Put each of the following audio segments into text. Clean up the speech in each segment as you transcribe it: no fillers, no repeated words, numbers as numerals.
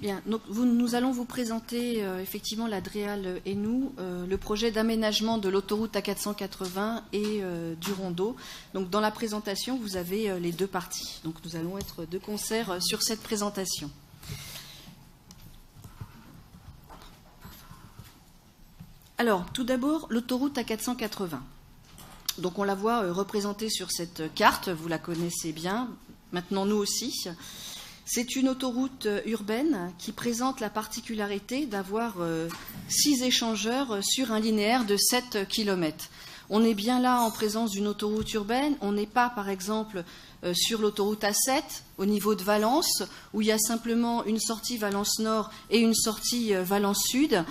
Bien, donc nous allons vous présenter effectivement la DREAL et nous le projet d'aménagement de l'autoroute A480 et du Rondeau. Donc dans la présentation, vous avez les deux parties. Donc nous allons être de concert sur cette présentation. Alors, tout d'abord, l'autoroute A480. Donc on la voit représentée sur cette carte, vous la connaissez bien, maintenant nous aussi. C'est une autoroute urbaine qui présente la particularité d'avoir 6 échangeurs sur un linéaire de 7 km. On est bien là en présence d'une autoroute urbaine, on n'est pas par exemple sur l'autoroute A7 au niveau de Valence, où il y a simplement une sortie Valence Nord et une sortie Valence Sud.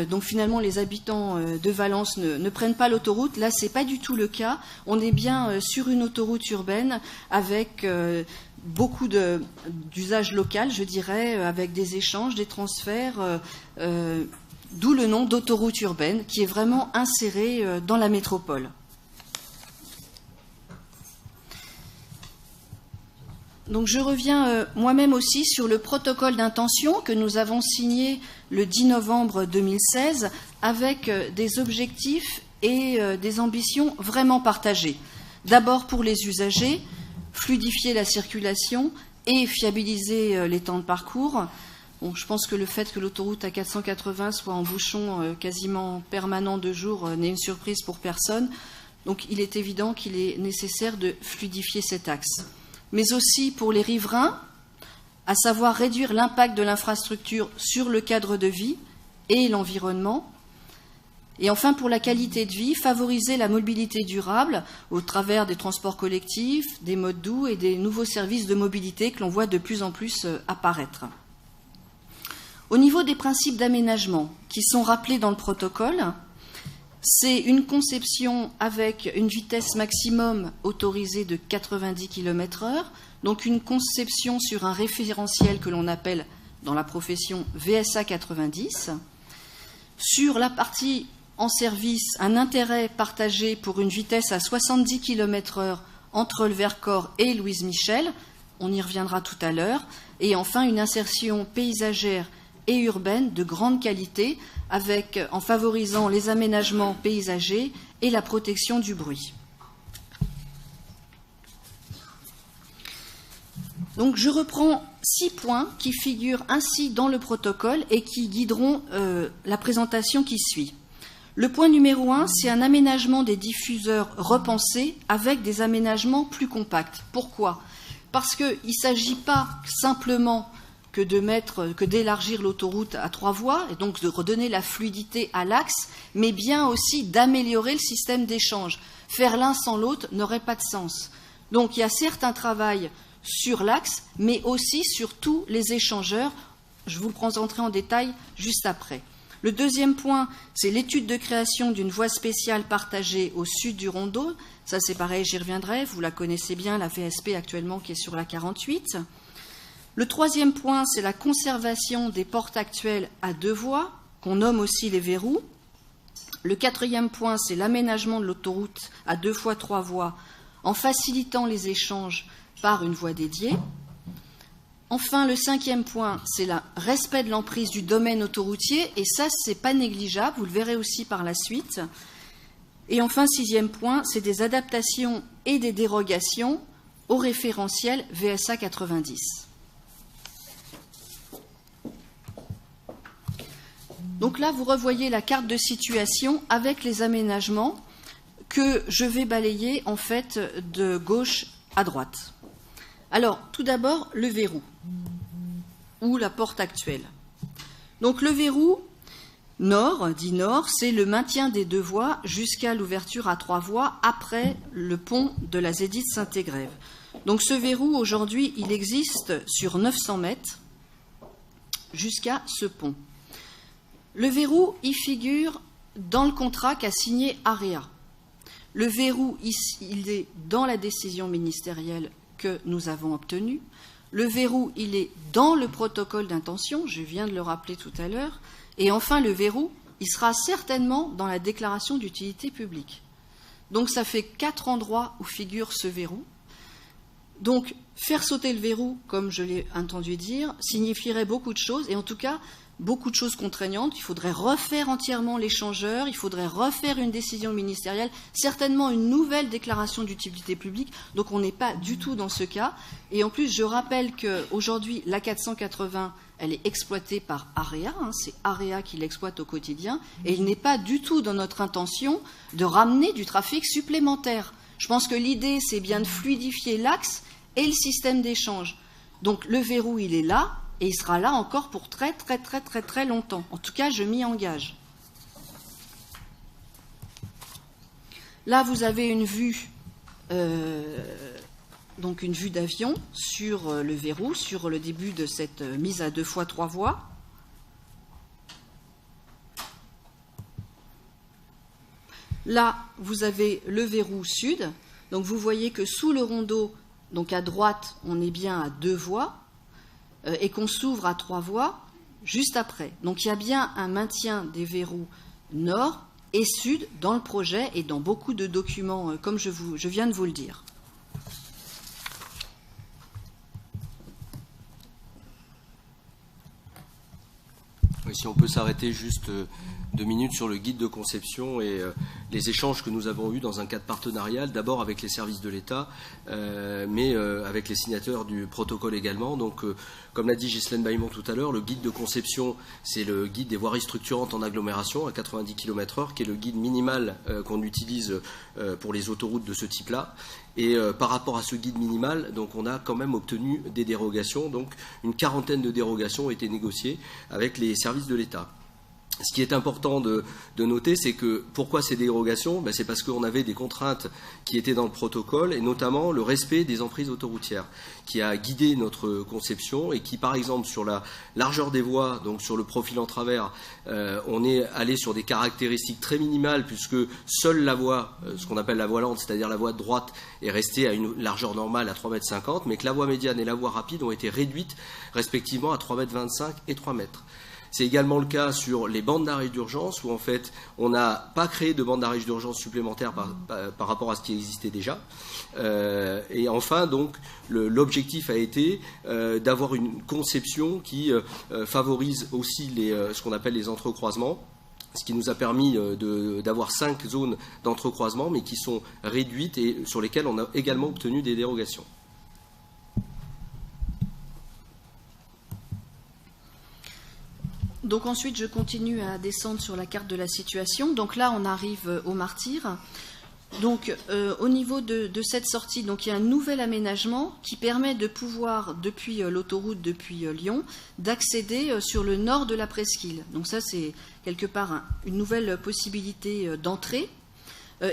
Donc finalement les habitants de Valence ne prennent pas l'autoroute. Là c'est pas du tout le cas. On est bien sur une autoroute urbaine avec beaucoup d'usage local, je dirais, avec des échanges, des transferts, d'où le nom d'autoroute urbaine qui est vraiment insérée dans la métropole. Donc je reviens moi-même aussi sur le protocole d'intention que nous avons signé le 10 novembre 2016 avec des objectifs et des ambitions vraiment partagées. D'abord pour les usagers, fluidifier la circulation et fiabiliser les temps de parcours. Bon, je pense que le fait que l'autoroute A480 soit en bouchon quasiment permanent de jour n'est une surprise pour personne. Donc il est évident qu'il est nécessaire de fluidifier cet axe. Mais aussi pour les riverains, à savoir réduire l'impact de l'infrastructure sur le cadre de vie et l'environnement. Et enfin, pour la qualité de vie, favoriser la mobilité durable au travers des transports collectifs, des modes doux et des nouveaux services de mobilité que l'on voit de plus en plus apparaître. Au niveau des principes d'aménagement qui sont rappelés dans le protocole, c'est une conception avec une vitesse maximum autorisée de 90 km/h, donc une conception sur un référentiel que l'on appelle dans la profession VSA 90. Sur la partie en service, un intérêt partagé pour une vitesse à 70 km/h entre le Vercors et Louise Michel, on y reviendra tout à l'heure, et enfin une insertion paysagère et urbaine de grande qualité, en favorisant les aménagements paysagers et la protection du bruit. Donc je reprends 6 points qui figurent ainsi dans le protocole et qui guideront la présentation qui suit. Le point numéro 1, c'est un aménagement des diffuseurs repensés avec des aménagements plus compacts. Pourquoi ? Parce qu'il ne s'agit pas simplement que d'élargir l'autoroute à 3 voies et donc de redonner la fluidité à l'axe, mais bien aussi d'améliorer le système d'échange. Faire l'un sans l'autre n'aurait pas de sens. Donc il y a certes un travail sur l'axe, mais aussi sur tous les échangeurs. Je vous le présenterai en détail juste après. Le deuxième point, c'est l'étude de création d'une voie spéciale partagée au sud du Rondeau. Ça c'est pareil, j'y reviendrai, vous la connaissez bien, la VSP actuellement qui est sur la 48. Le troisième point, c'est la conservation des portes actuelles à 2 voies, qu'on nomme aussi les verrous. Le quatrième point, c'est l'aménagement de l'autoroute à 2 fois 3 voies, en facilitant les échanges par une voie dédiée. Enfin, le 5e point, c'est le respect de l'emprise du domaine autoroutier, et ça, c'est pas négligeable, vous le verrez aussi par la suite. Et enfin, 6e point, c'est des adaptations et des dérogations au référentiel VSA 90. Donc là, vous revoyez la carte de situation avec les aménagements que je vais balayer en fait de gauche à droite. Alors, tout d'abord, le verrou, ou la porte actuelle. Donc le verrou nord, dit nord, c'est le maintien des 2 voies jusqu'à l'ouverture à 3 voies après le pont de la Zédite Saint-Égrève. Donc ce verrou, aujourd'hui, il existe sur 900 mètres jusqu'à ce pont. Le verrou, il figure dans le contrat qu'a signé AREA. Le verrou, il est dans la décision ministérielle que nous avons obtenue. Le verrou, il est dans le protocole d'intention, je viens de le rappeler tout à l'heure. Et enfin, le verrou, il sera certainement dans la déclaration d'utilité publique. Donc ça fait 4 endroits où figure ce verrou. Donc, faire sauter le verrou, comme je l'ai entendu dire, signifierait beaucoup de choses, et en tout cas, beaucoup de choses contraignantes. Il faudrait refaire entièrement l'échangeur, il faudrait refaire une décision ministérielle, certainement une nouvelle déclaration d'utilité publique. Donc, on n'est pas du tout dans ce cas. Et en plus, je rappelle qu'aujourd'hui, la 480, elle est exploitée par AREA, c'est AREA qui l'exploite au quotidien, et il n'est pas du tout dans notre intention de ramener du trafic supplémentaire. Je pense que l'idée, c'est bien de fluidifier l'axe et le système d'échange. Donc le verrou, il est là, et il sera là encore pour très longtemps. En tout cas, je m'y engage. Là, vous avez une vue, donc une vue d'avion sur le verrou, sur le début de cette mise à 2 fois 3 voies. Là, vous avez le verrou sud. Donc vous voyez que sous le rondeau, donc à droite, on est bien à 2 voies et qu'on s'ouvre à 3 voies juste après. Donc il y a bien un maintien des verrous nord et sud dans le projet et dans beaucoup de documents, comme je viens de vous le dire. Oui, si on peut s'arrêter juste 2 minutes sur le guide de conception et les échanges que nous avons eus dans un cadre partenarial, d'abord avec les services de l'État, mais avec les signataires du protocole également. Donc, comme l'a dit Ghislaine Baillemont tout à l'heure, le guide de conception, c'est le guide des voiries structurantes en agglomération à 90 km/h, qui est le guide minimal qu'on utilise pour les autoroutes de ce type-là. Et par rapport à ce guide minimal, donc on a quand même obtenu des dérogations. Donc une quarantaine de dérogations ont été négociées avec les services de l'État. Ce qui est important de noter, c'est que pourquoi ces dérogations? C'est parce qu'on avait des contraintes qui étaient dans le protocole, et notamment le respect des emprises autoroutières, qui a guidé notre conception et qui, par exemple, sur la largeur des voies, donc sur le profil en travers, on est allé sur des caractéristiques très minimales, puisque seule la voie, ce qu'on appelle la voie lente, c'est-à-dire la voie de droite, est restée à une largeur normale à 3,50 m, mais que la voie médiane et la voie rapide ont été réduites respectivement à 3,25 m et 3 m. C'est également le cas sur les bandes d'arrêt d'urgence, où en fait on n'a pas créé de bandes d'arrêt d'urgence supplémentaires par rapport à ce qui existait déjà. Et enfin, donc, l'objectif a été d'avoir une conception qui favorise aussi ce qu'on appelle les entrecroisements, ce qui nous a permis d'avoir 5 zones d'entrecroisement, mais qui sont réduites et sur lesquelles on a également obtenu des dérogations. Donc ensuite, je continue à descendre sur la carte de la situation. Donc là, on arrive au Martyr. Donc au niveau de cette sortie, donc il y a un nouvel aménagement qui permet de pouvoir, depuis l'autoroute, depuis Lyon, d'accéder sur le nord de la presqu'île. Donc ça, c'est quelque part une nouvelle possibilité d'entrée.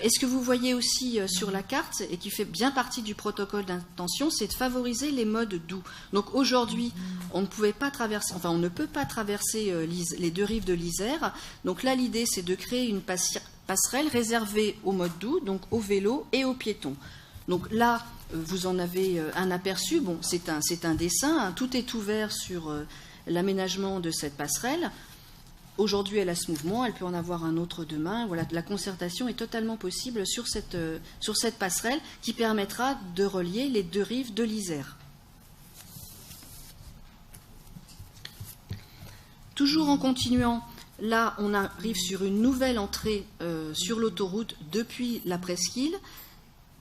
Et ce que vous voyez aussi sur la carte, et qui fait bien partie du protocole d'intention, c'est de favoriser les modes doux. Donc aujourd'hui, on ne peut pas traverser les 2 rives de l'Isère. Donc là, l'idée, c'est de créer une passerelle réservée aux modes doux, donc aux vélos et aux piétons. Donc là, vous en avez un aperçu. Bon, c'est un dessin, tout est ouvert sur l'aménagement de cette passerelle. Aujourd'hui, elle a ce mouvement, elle peut en avoir un autre demain. Voilà, la concertation est totalement possible sur cette passerelle qui permettra de relier les 2 rives de l'Isère. Toujours en continuant, là, on arrive sur une nouvelle entrée sur l'autoroute depuis la presqu'île.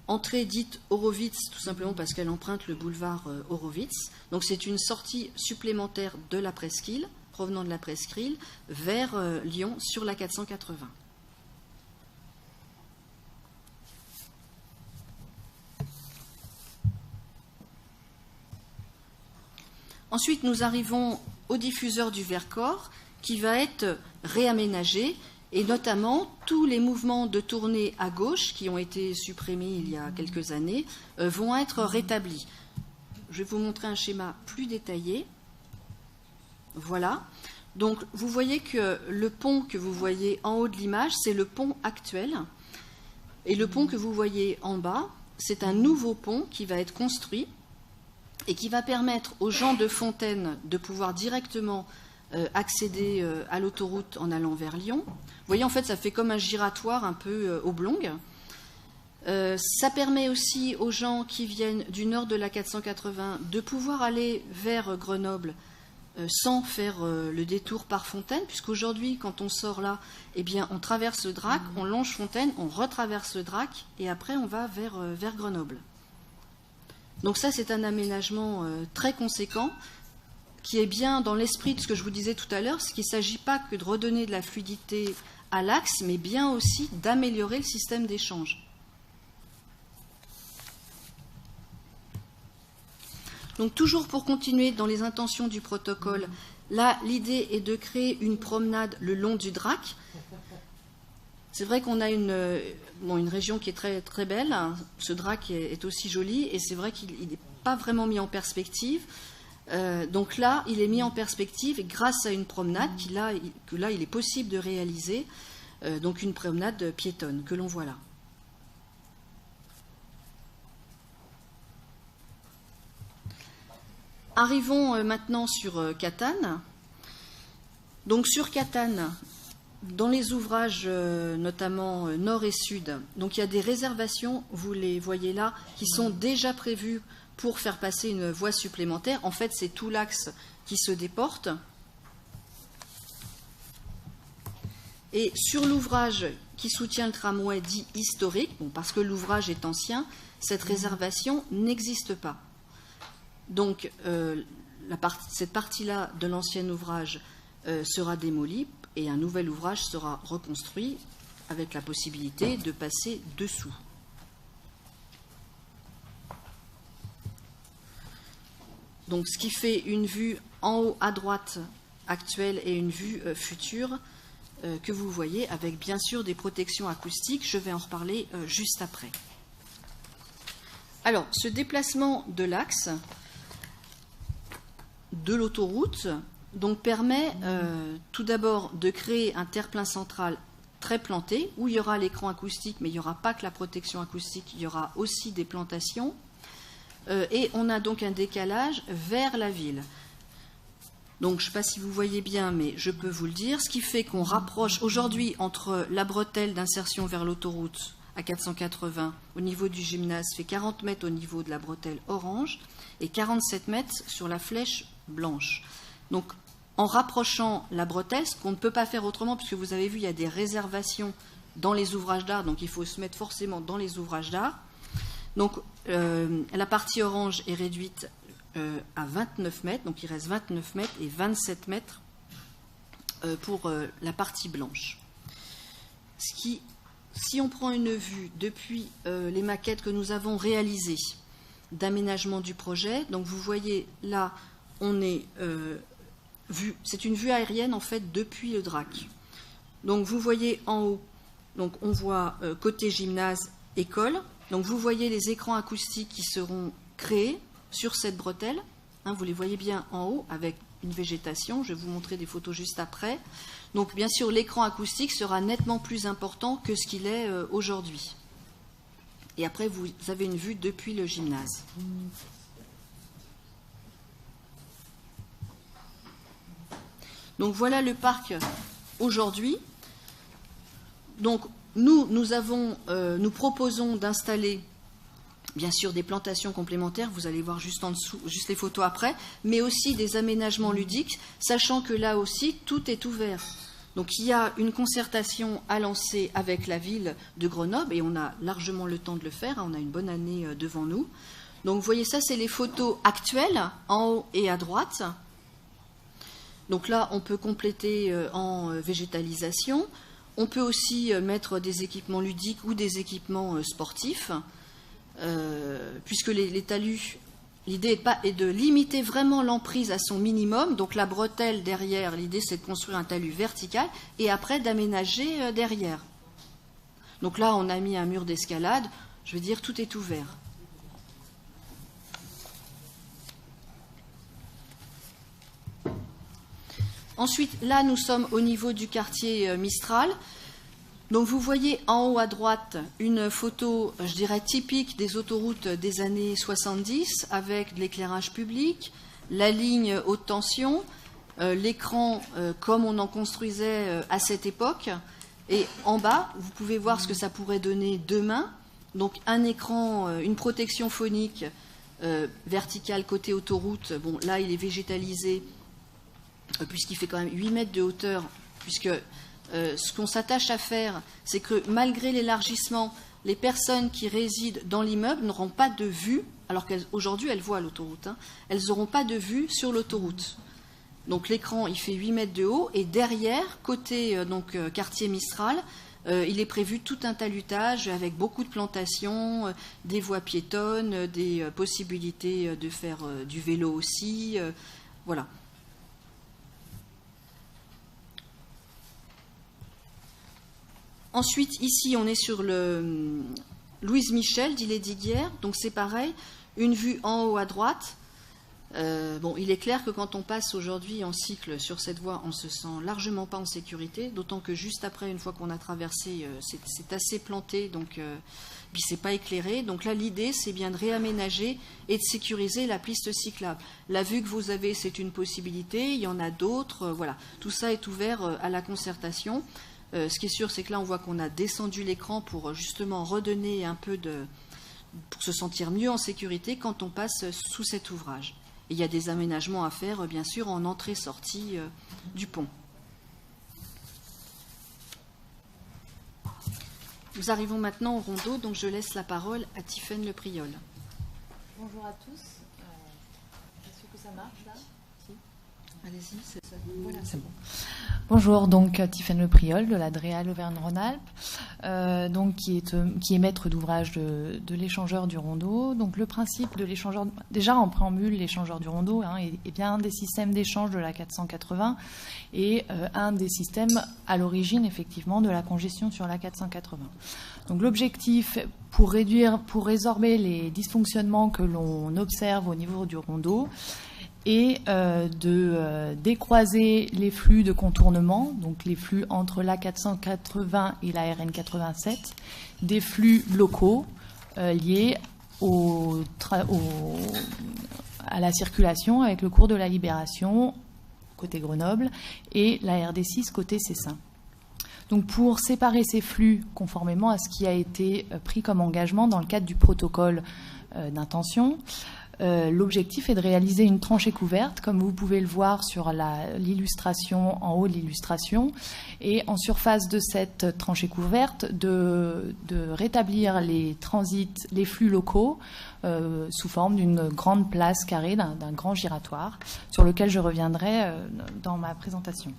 Entrée dite Horowitz, tout simplement parce qu'elle emprunte le boulevard Horowitz. Donc c'est une sortie supplémentaire de la presqu'île, provenant de la presqu'île, vers Lyon sur la 480. Ensuite, nous arrivons au diffuseur du Vercors, qui va être réaménagé, et notamment tous les mouvements de tournée à gauche, qui ont été supprimés il y a quelques années, vont être rétablis. Je vais vous montrer un schéma plus détaillé. Voilà. Donc, vous voyez que le pont que vous voyez en haut de l'image, c'est le pont actuel. Et le pont que vous voyez en bas, c'est un nouveau pont qui va être construit et qui va permettre aux gens de Fontaine de pouvoir directement accéder à l'autoroute en allant vers Lyon. Vous voyez, en fait, ça fait comme un giratoire un peu oblong. Ça permet aussi aux gens qui viennent du nord de la 480 de pouvoir aller vers Grenoble sans faire le détour par Fontaine, puisqu'aujourd'hui, quand on sort là, eh bien, on traverse le Drac, on longe Fontaine, on retraverse le Drac, et après, on va vers Grenoble. Donc ça, c'est un aménagement très conséquent, qui est bien dans l'esprit de ce que je vous disais tout à l'heure, c'est qu'il ne s'agit pas que de redonner de la fluidité à l'axe, mais bien aussi d'améliorer le système d'échange. Donc toujours pour continuer dans les intentions du protocole, là l'idée est de créer une promenade le long du Drac. C'est vrai qu'on a une région qui est très, très belle, ce Drac est aussi joli et c'est vrai qu'il n'est pas vraiment mis en perspective. Donc là il est mis en perspective grâce à une promenade que là il est possible de réaliser, donc une promenade piétonne que l'on voit là. Arrivons maintenant sur Catane. Donc sur Catane, dans les ouvrages notamment nord et sud, donc il y a des réservations, vous les voyez là, qui sont déjà prévues pour faire passer une voie supplémentaire. En fait, c'est tout l'axe qui se déporte. Et sur l'ouvrage qui soutient le tramway dit historique, bon, parce que l'ouvrage est ancien, cette réservation n'existe pas. Donc, cette partie-là de l'ancien ouvrage sera démolie et un nouvel ouvrage sera reconstruit avec la possibilité de passer dessous. Donc, ce qui fait une vue en haut à droite actuelle et une vue future que vous voyez avec bien sûr des protections acoustiques. Je vais en reparler juste après. Alors, ce déplacement de l'axe de l'autoroute donc permet tout d'abord de créer un terre-plein central très planté où il y aura l'écran acoustique, mais il n'y aura pas que la protection acoustique, il y aura aussi des plantations et on a donc un décalage vers la ville. Donc je ne sais pas si vous voyez bien, mais je peux vous le dire, ce qui fait qu'on rapproche aujourd'hui entre la bretelle d'insertion vers l'autoroute à 480 au niveau du gymnase fait 40 mètres au niveau de la bretelle orange et 47 mètres sur la flèche blanche. Donc en rapprochant la bretelle, ce qu'on ne peut pas faire autrement, puisque vous avez vu, il y a des réservations dans les ouvrages d'art, donc il faut se mettre forcément dans les ouvrages d'art. Donc la partie orange est réduite à 29 mètres, donc il reste 29 mètres et 27 mètres pour la partie blanche. Ce qui, si on prend une vue depuis les maquettes que nous avons réalisées d'aménagement du projet, donc vous voyez là, on est c'est une vue aérienne en fait depuis le Drac. Donc vous voyez en haut, donc on voit côté gymnase, école. Donc vous voyez les écrans acoustiques qui seront créés sur cette bretelle. Hein, vous les voyez bien en haut avec une végétation. Je vais vous montrer des photos juste après. Donc bien sûr l'écran acoustique sera nettement plus important que ce qu'il est aujourd'hui. Et après vous avez une vue depuis le gymnase. Donc voilà le parc aujourd'hui. Donc nous proposons d'installer bien sûr des plantations complémentaires, vous allez voir juste en dessous, juste les photos après, mais aussi des aménagements ludiques, sachant que là aussi tout est ouvert. Donc il y a une concertation à lancer avec la ville de Grenoble et on a largement le temps de le faire, on a une bonne année devant nous. Donc vous voyez ça, c'est les photos actuelles en haut et à droite. Donc là, on peut compléter en végétalisation. On peut aussi mettre des équipements ludiques ou des équipements sportifs, puisque les talus, l'idée est de limiter vraiment l'emprise à son minimum. Donc la bretelle derrière, l'idée c'est de construire un talus vertical et après d'aménager derrière. Donc là, on a mis un mur d'escalade. Je veux dire, tout est ouvert. Ensuite, là, nous sommes au niveau du quartier Mistral. Donc, vous voyez en haut à droite une photo, je dirais, typique des autoroutes des années 70 avec de l'éclairage public, la ligne haute tension, l'écran comme on en construisait à cette époque. Et en bas, vous pouvez voir ce que ça pourrait donner demain Donc un écran, une protection phonique verticale côté autoroute. Bon, là, il est végétalisé puisqu'il fait quand même 8 mètres de hauteur, puisque ce qu'on s'attache à faire, c'est que malgré l'élargissement, les personnes qui résident dans l'immeuble n'auront pas de vue, alors qu'aujourd'hui elles voient l'autoroute, hein, elles n'auront pas de vue sur l'autoroute. Donc l'écran, il fait 8 mètres de haut, et derrière, côté quartier Mistral, il est prévu tout un talutage avec beaucoup de plantations, des voies piétonnes, des possibilités de faire du vélo aussi, voilà. Ensuite, ici, on est sur le Louise Michel d'Ille-et-Diguières. Donc c'est pareil, une vue en haut à droite. Bon, il est clair que quand on passe aujourd'hui en cycle sur cette voie, on ne se sent largement pas en sécurité, d'autant que juste après, une fois qu'on a traversé, c'est assez planté, donc puis c'est pas éclairé. Donc là, l'idée, c'est bien de réaménager et de sécuriser la piste cyclable. La vue que vous avez, c'est une possibilité, il y en a d'autres, voilà. Tout ça est ouvert à la concertation. Ce qui est sûr, c'est que là, on voit qu'on a descendu l'écran pour justement redonner un peu pour se sentir mieux en sécurité quand on passe sous cet ouvrage. Et il y a des aménagements à faire, bien sûr, en entrée-sortie du pont. Nous arrivons maintenant au rondeau, donc je laisse la parole à Tiffaine Le Priol. Bonjour à tous. Est-ce que ça marche là? Allez-y, c'est ça. Voilà, c'est bon. Bonjour, donc Tiffaine Le Priol de la DREAL Auvergne-Rhône-Alpes, donc qui est maître d'ouvrage de l'échangeur du rondeau. Donc le principe de l'échangeur, déjà en préambule, l'échangeur du rondeau est bien un des systèmes d'échange de la 480 et un des systèmes à l'origine effectivement de la congestion sur la 480. Donc l'objectif pour résorber les dysfonctionnements que l'on observe au niveau du rondeau, et de décroiser les flux de contournement, donc les flux entre la 480 et la RN 87, des flux locaux liés à la circulation avec le cours de la Libération côté Grenoble et la RD6 côté Cessin. Donc pour séparer ces flux conformément à ce qui a été pris comme engagement dans le cadre du protocole d'intention, l'objectif est de réaliser une tranchée couverte, comme vous pouvez le voir sur l'illustration, en haut de l'illustration, et en surface de cette tranchée couverte, de rétablir les transits, les flux locaux, sous forme d'une grande place carrée, d'un grand giratoire, sur lequel je reviendrai dans ma présentation.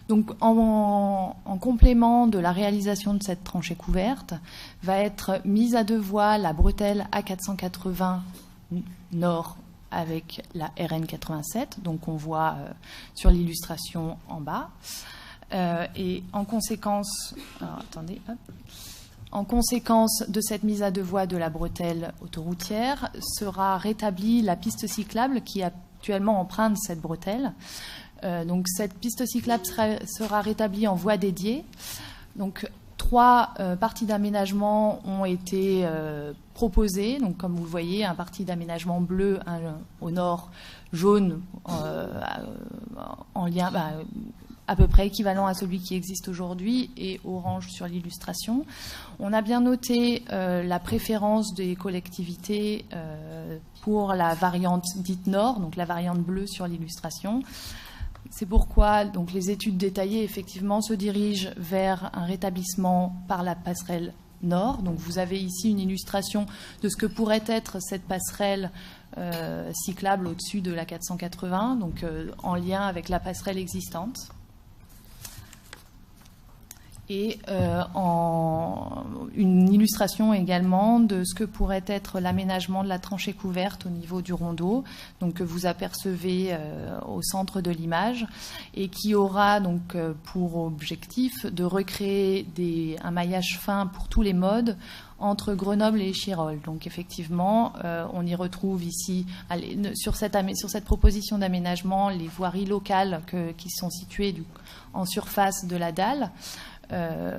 Donc, en complément de la réalisation de cette tranchée couverte, va être mise à deux voies la bretelle A480 nord avec la RN 87, donc on voit sur l'illustration en bas. Et en conséquence, en conséquence de cette mise à deux voies de la bretelle autoroutière, sera rétablie la piste cyclable qui actuellement emprunte cette bretelle. Donc cette piste cyclable sera rétablie en voie dédiée. Donc 3 parties d'aménagement ont été proposées. Donc comme vous le voyez, un parti d'aménagement bleu au nord, jaune en lien à peu près équivalent à celui qui existe aujourd'hui, et orange sur l'illustration. On a bien noté la préférence des collectivités pour la variante dite nord, donc la variante bleue sur l'illustration. C'est pourquoi donc, les études détaillées effectivement se dirigent vers un rétablissement par la passerelle nord. Donc vous avez ici une illustration de ce que pourrait être cette passerelle cyclable au-dessus de la 480, donc en lien avec la passerelle existante. Et une illustration également de ce que pourrait être l'aménagement de la tranchée couverte au niveau du rondeau, donc que vous apercevez au centre de l'image, et qui aura donc pour objectif de recréer un maillage fin pour tous les modes entre Grenoble et Échirolles. Donc effectivement, on y retrouve ici, sur cette proposition d'aménagement, les voiries locales qui sont situées en surface de la dalle,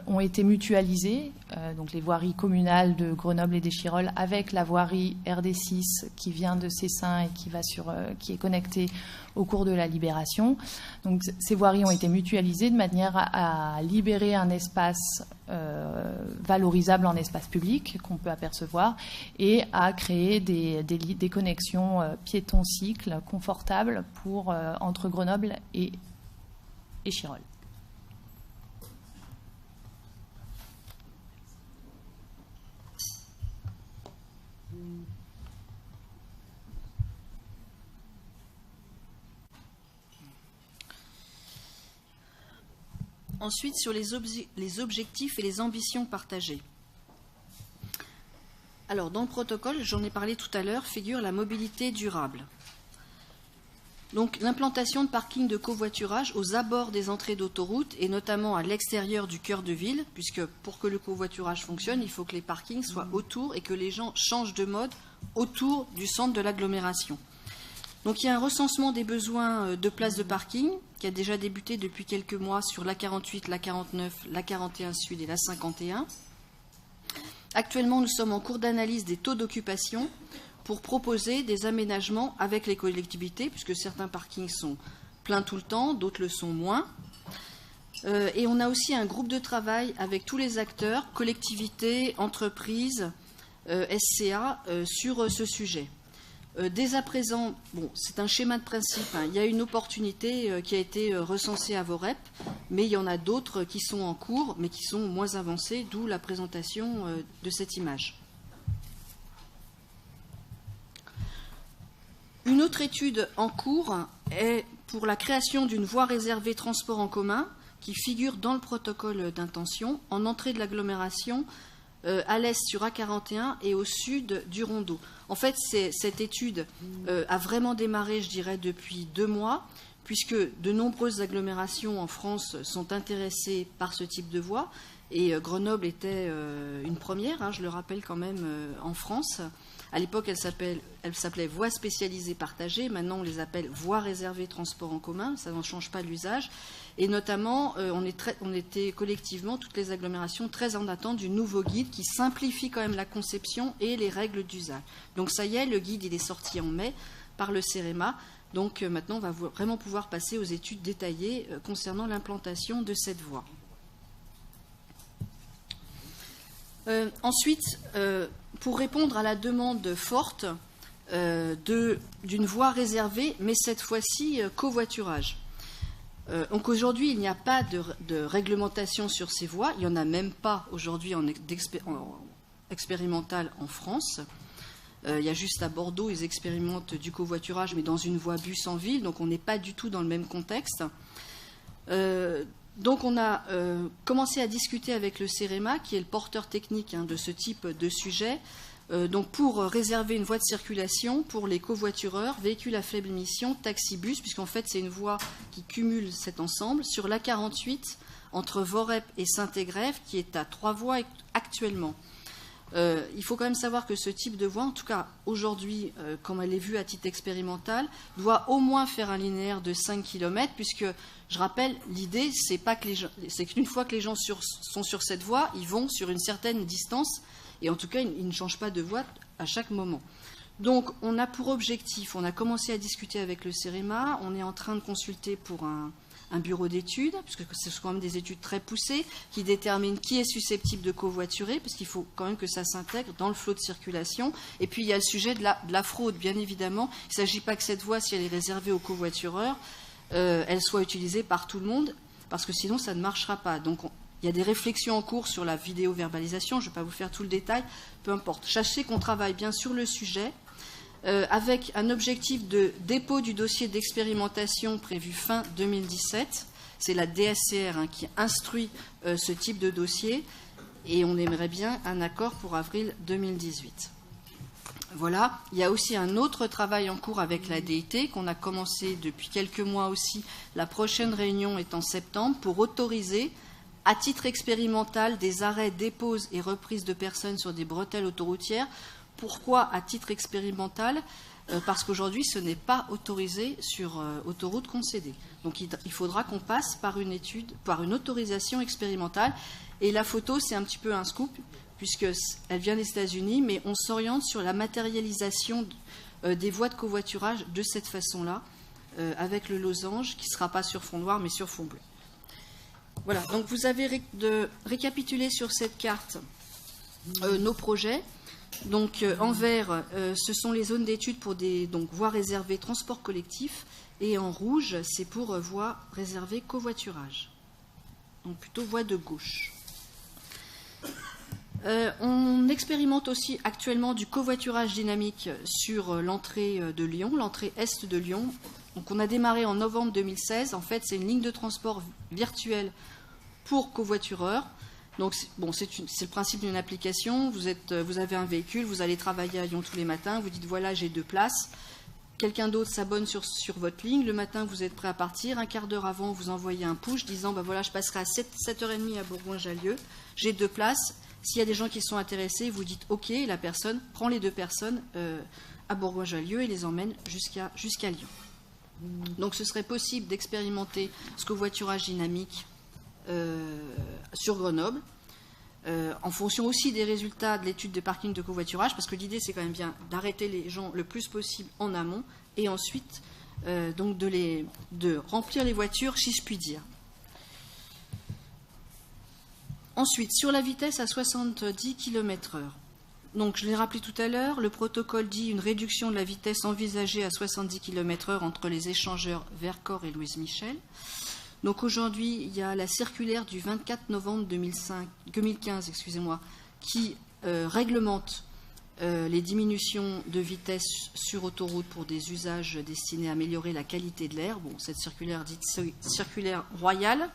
ont été mutualisées, donc les voiries communales de Grenoble et d'Échirolles avec la voirie RD6 qui vient de Cessin et qui est connectée au cours de la Libération. Donc ces voiries ont été mutualisées de manière à libérer un espace valorisable en espace public qu'on peut apercevoir et à créer des connexions piétons-cycles confortables entre Grenoble et Échirolles. Ensuite, sur les objectifs et les ambitions partagées. Alors, dans le protocole, j'en ai parlé tout à l'heure, figure la mobilité durable. Donc, l'implantation de parkings de covoiturage aux abords des entrées d'autoroutes et notamment à l'extérieur du cœur de ville, puisque pour que le covoiturage fonctionne, il faut que les parkings soient autour et que les gens changent de mode autour du centre de l'agglomération. Donc il y a un recensement des besoins de places de parking qui a déjà débuté depuis quelques mois sur la 48, la 49, la 41 Sud et la 51. Actuellement, nous sommes en cours d'analyse des taux d'occupation pour proposer des aménagements avec les collectivités, puisque certains parkings sont pleins tout le temps, d'autres le sont moins. Et on a aussi un groupe de travail avec tous les acteurs, collectivités, entreprises, SCA, sur ce sujet. Dès à présent, bon, c'est un schéma de principe, hein, il y a une opportunité qui a été recensée à VOREP, mais il y en a d'autres qui sont en cours, mais qui sont moins avancées, d'où la présentation de cette image. Une autre étude en cours est pour la création d'une voie réservée transport en commun qui figure dans le protocole d'intention en entrée de l'agglomération à l'est sur A41 et au sud du Rondeau. En fait, cette étude a vraiment démarré, je dirais, depuis 2 mois, puisque de nombreuses agglomérations en France sont intéressées par ce type de voie. Et Grenoble était une première, hein, je le rappelle quand même, en France. À l'époque, elle s'appelait voie spécialisée partagée. Maintenant, on les appelle voies réservées transport en commun. Ça n'en change pas l'usage. Et notamment, on était collectivement, toutes les agglomérations, très en attente du nouveau guide qui simplifie quand même la conception et les règles d'usage. Donc ça y est, le guide il est sorti en mai par le CEREMA. Donc maintenant, on va vraiment pouvoir passer aux études détaillées concernant l'implantation de cette voie. Ensuite, pour répondre à la demande forte d'une voie réservée, mais cette fois-ci covoiturage. Donc aujourd'hui, il n'y a pas de réglementation sur ces voies. Il n'y en a même pas aujourd'hui en expérimental en France. Il y a juste à Bordeaux, ils expérimentent du covoiturage, mais dans une voie bus en ville. Donc on n'est pas du tout dans le même contexte. Donc on a commencé à discuter avec le CEREMA, qui est le porteur technique de ce type de sujet, donc pour réserver une voie de circulation pour les covoitureurs, véhicules à faible émission, taxi-bus, puisqu'en fait c'est une voie qui cumule cet ensemble, sur l'A48 entre Vorep et Saint-Égrève, qui est à 3 voies actuellement. Il faut quand même savoir que ce type de voie, en tout cas aujourd'hui, comme elle est vue à titre expérimental, doit au moins faire un linéaire de 5 km, puisque, je rappelle, l'idée, c'est qu'une fois que les gens sont sur cette voie, ils vont sur une certaine distance, et en tout cas, ils ne changent pas de voie à chaque moment. Donc, on a pour objectif, on a commencé à discuter avec le CEREMA, on est en train de consulter pour un bureau d'études, puisque ce sont quand même des études très poussées, qui déterminent qui est susceptible de covoiturer, parce qu'il faut quand même que ça s'intègre dans le flot de circulation. Et puis il y a le sujet de la fraude, bien évidemment. Il ne s'agit pas que cette voie, si elle est réservée aux covoitureurs, elle soit utilisée par tout le monde, parce que sinon ça ne marchera pas. Donc il y a des réflexions en cours sur la vidéo-verbalisation, je ne vais pas vous faire tout le détail, peu importe. Sachez qu'on travaille bien sur le sujet, avec un objectif de dépôt du dossier d'expérimentation prévu fin 2017. C'est la DSCR qui instruit ce type de dossier et on aimerait bien un accord pour avril 2018. Voilà. Il y a aussi un autre travail en cours avec la DIT qu'on a commencé depuis quelques mois aussi. La prochaine réunion est en septembre pour autoriser à titre expérimental des arrêts, déposes et reprises de personnes sur des bretelles autoroutières Pourquoi à titre expérimental? Parce qu'aujourd'hui, ce n'est pas autorisé sur autoroute concédée. Donc il faudra qu'on passe par une étude, par une autorisation expérimentale. Et la photo, c'est un petit peu un scoop, puisqu'elle vient des États-Unis, mais on s'oriente sur la matérialisation des voies de covoiturage de cette façon-là, avec le losange, qui ne sera pas sur fond noir, mais sur fond bleu. Voilà, donc vous avez récapitulé sur cette carte nos projets. Donc en vert, ce sont les zones d'études pour des voies réservées transport collectif, et en rouge, c'est pour voies réservées covoiturage. Donc plutôt voie de gauche. On expérimente aussi actuellement du covoiturage dynamique sur l'entrée de Lyon, l'entrée est de Lyon. Donc on a démarré en novembre 2016. En fait, c'est une ligne de transport virtuelle pour covoitureurs. Donc, bon, c'est le principe d'une application. Vous avez un véhicule, vous allez travailler à Lyon tous les matins, vous dites voilà, j'ai 2 places. Quelqu'un d'autre s'abonne sur votre ligne. Le matin, vous êtes prêt à partir. Un quart d'heure avant, vous envoyez un push disant ben voilà, je passerai à 7h30 à Bourgoin-Jallieu. J'ai 2 places. S'il y a des gens qui sont intéressés, vous dites OK, et la personne prend les 2 personnes à Bourgoin-Jallieu et les emmène jusqu'à Lyon. Donc, ce serait possible d'expérimenter ce covoiturage dynamique sur Grenoble, en fonction aussi des résultats de l'étude de parking de covoiturage, parce que l'idée c'est quand même bien d'arrêter les gens le plus possible en amont et ensuite donc de remplir les voitures, si je puis dire. Ensuite, sur la vitesse à 70 km/h. Donc, je l'ai rappelé tout à l'heure, le protocole dit une réduction de la vitesse envisagée à 70 km/h entre les échangeurs Vercors et Louise Michel. Donc aujourd'hui, il y a la circulaire du 24 novembre 2015 qui réglemente les diminutions de vitesse sur autoroute pour des usages destinés à améliorer la qualité de l'air. Bon, cette circulaire dite circulaire royale.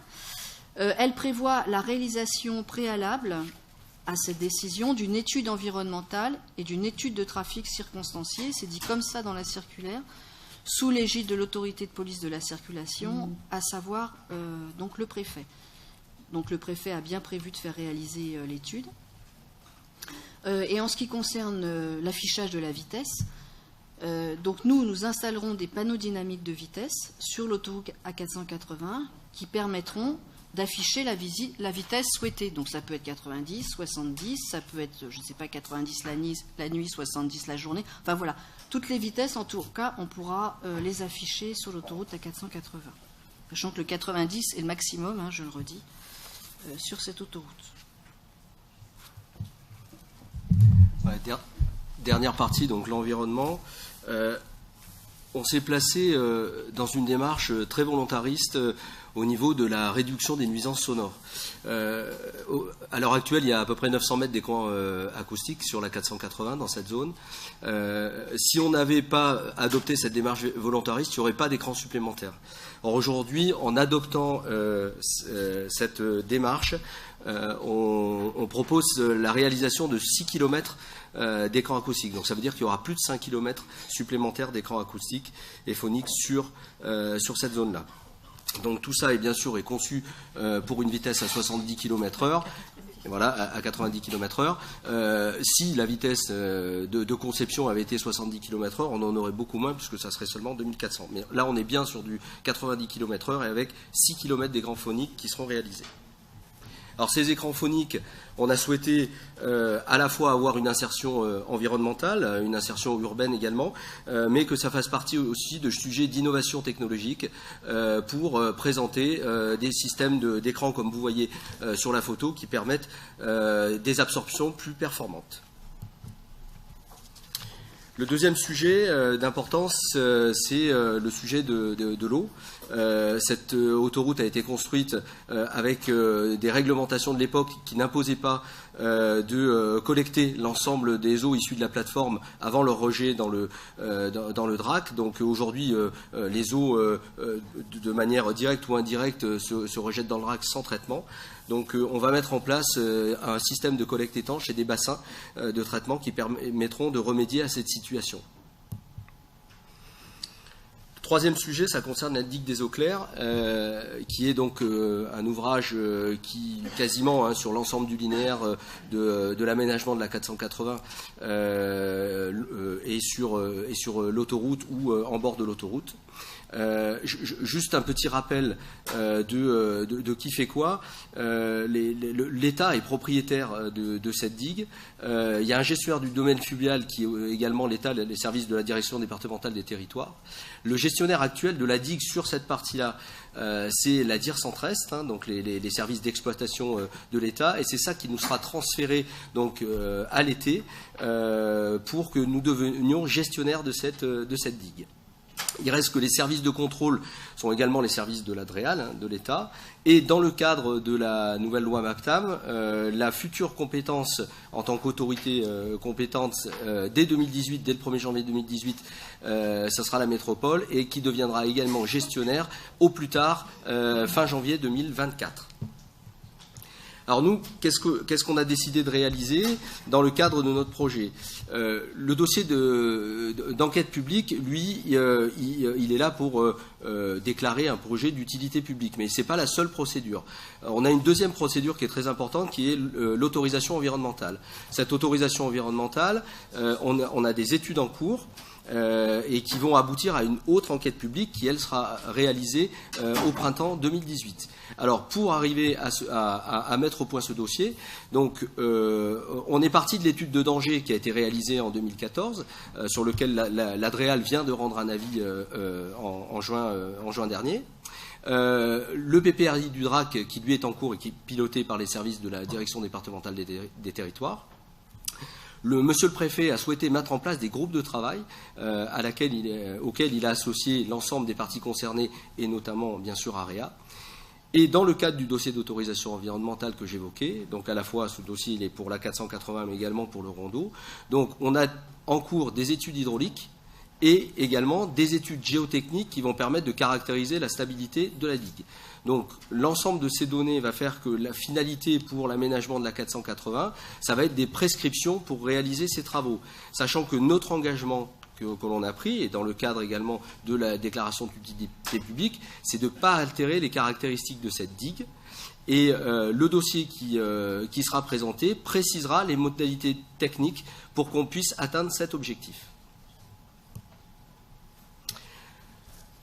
Elle prévoit la réalisation préalable à cette décision d'une étude environnementale et d'une étude de trafic circonstanciée. C'est dit comme ça dans la circulaire, sous l'égide de l'autorité de police de la circulation, à savoir donc le préfet. Donc le préfet a bien prévu de faire réaliser l'étude. Et en ce qui concerne l'affichage de la vitesse, donc nous installerons des panneaux dynamiques de vitesse sur l'autoroute A480 qui permettront d'afficher la vitesse souhaitée. Donc ça peut être 90, 70, ça peut être, je ne sais pas, 90 la nuit, 70 la journée. Enfin voilà, toutes les vitesses, en tout cas, on pourra les afficher sur l'autoroute A480. Sachant que le 90 est le maximum, je le redis, sur cette autoroute. Ouais, dernière partie, donc l'environnement. On s'est placé dans une démarche très volontariste au niveau de la réduction des nuisances sonores. À l'heure actuelle, il y a à peu près 900 mètres d'écran acoustique sur la 480 dans cette zone. Si on n'avait pas adopté cette démarche volontariste, il n'y aurait pas d'écran supplémentaire. Or aujourd'hui, en adoptant cette démarche, on propose la réalisation de 6 km d'écran acoustique. Donc ça veut dire qu'il y aura plus de 5 km supplémentaires d'écran acoustique et phonique sur cette zone-là. Donc tout ça est bien sûr conçu pour une vitesse à 70 km/h. Voilà, à 90 km/h. Si la vitesse de conception avait été 70 km/h, on en aurait beaucoup moins puisque ça serait seulement 2400. Mais là, on est bien sur du 90 km/h et avec 6 km d'écrans phoniques qui seront réalisés. Alors ces écrans phoniques, on a souhaité à la fois avoir une insertion environnementale, une insertion urbaine également, mais que ça fasse partie aussi de sujets d'innovation technologique pour présenter des systèmes d'écran comme vous voyez sur la photo qui permettent des absorptions plus performantes. Le deuxième sujet d'importance, c'est le sujet de l'eau. Cette autoroute a été construite avec des réglementations de l'époque qui n'imposaient pas de collecter l'ensemble des eaux issues de la plateforme avant leur rejet dans le DRAC. Donc aujourd'hui, les eaux, de manière directe ou indirecte, se rejettent dans le DRAC sans traitement. Donc on va mettre en place un système de collecte étanche et des bassins de traitement qui permettront de remédier à cette situation. Troisième sujet, ça concerne la digue des Eaux Claires, qui est donc un ouvrage qui, quasiment sur l'ensemble du linéaire de l'aménagement de la 480 et sur l'autoroute ou en bord de l'autoroute. Juste un petit rappel de qui fait quoi. L'État est propriétaire de cette digue. Il y a un gestionnaire du domaine fluvial qui est également l'État, les services de la direction départementale des territoires. Le gestionnaire actuel de la digue sur cette partie-là, c'est la DIR Centre-Est, donc les services d'exploitation de l'État, et c'est ça qui nous sera transféré donc à l'été pour que nous devenions gestionnaires de cette digue. Il reste que les services de contrôle sont également les services de l'ADREAL, de l'État. Et dans le cadre de la nouvelle loi MAPTAM, la future compétence en tant qu'autorité compétente dès 2018, dès le 1er janvier 2018, ça sera la métropole et qui deviendra également gestionnaire au plus tard fin janvier 2024. Alors nous, qu'est-ce qu'on a décidé de réaliser dans le cadre de notre projet? Le dossier d'enquête publique, lui, il est là pour déclarer un projet d'utilité publique, mais ce n'est pas la seule procédure. On a une deuxième procédure qui est très importante, qui est l'autorisation environnementale. Cette autorisation environnementale, on a des études en cours et qui vont aboutir à une autre enquête publique qui, elle, sera réalisée au printemps 2018. Alors, pour arriver à mettre au point ce dossier, donc, on est parti de l'étude de danger qui a été réalisée en 2014, sur lequel l'ADREAL vient de rendre un avis en juin dernier. Le PPRI du DRAC, qui lui est en cours et qui est piloté par les services de la direction départementale des territoires. Monsieur le préfet a souhaité mettre en place des groupes de travail auxquels il a associé l'ensemble des parties concernées et notamment, bien sûr, AREA. Et dans le cadre du dossier d'autorisation environnementale que j'évoquais, donc à la fois ce dossier il est pour la 480 mais également pour le Rondeau, donc on a en cours des études hydrauliques et également des études géotechniques qui vont permettre de caractériser la stabilité de la digue. Donc l'ensemble de ces données va faire que la finalité pour l'aménagement de la 480, ça va être des prescriptions pour réaliser ces travaux, sachant que notre engagement que l'on a pris, et dans le cadre également de la déclaration d'utilité publique, c'est de ne pas altérer les caractéristiques de cette digue. Et le dossier qui sera présenté précisera les modalités techniques pour qu'on puisse atteindre cet objectif.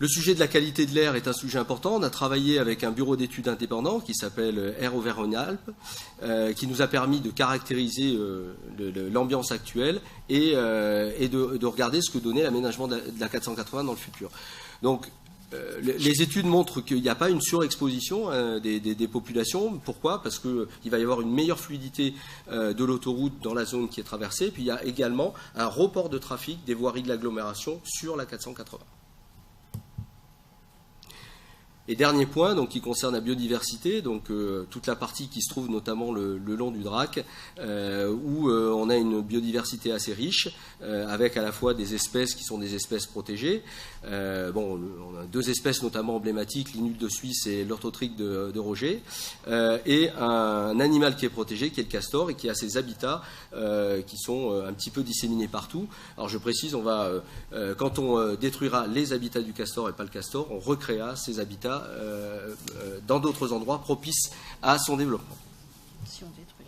Le sujet de la qualité de l'air est un sujet important. On a travaillé avec un bureau d'études indépendant qui s'appelle Air Auvergne-Rhône-Alpes, qui nous a permis de caractériser l'ambiance actuelle et de regarder ce que donnait l'aménagement de la 480 dans le futur. Donc, les études montrent qu'il n'y a pas une surexposition des populations. Pourquoi? Parce qu'il va y avoir une meilleure fluidité de l'autoroute dans la zone qui est traversée. Puis il y a également un report de trafic des voiries de l'agglomération sur la 480. Et dernier point, donc, qui concerne la biodiversité, donc toute la partie qui se trouve notamment le long du Drac, où on a une biodiversité assez riche, avec à la fois des espèces qui sont des espèces protégées. On a deux espèces notamment emblématiques, l'inule de Suisse et l'orthotrique de Roger, et un animal qui est protégé, qui est le castor, et qui a ses habitats qui sont un petit peu disséminés partout. Alors je précise, quand on détruira les habitats du castor et pas le castor, on recréera ces habitats dans d'autres endroits propices à son développement. Si on détruit.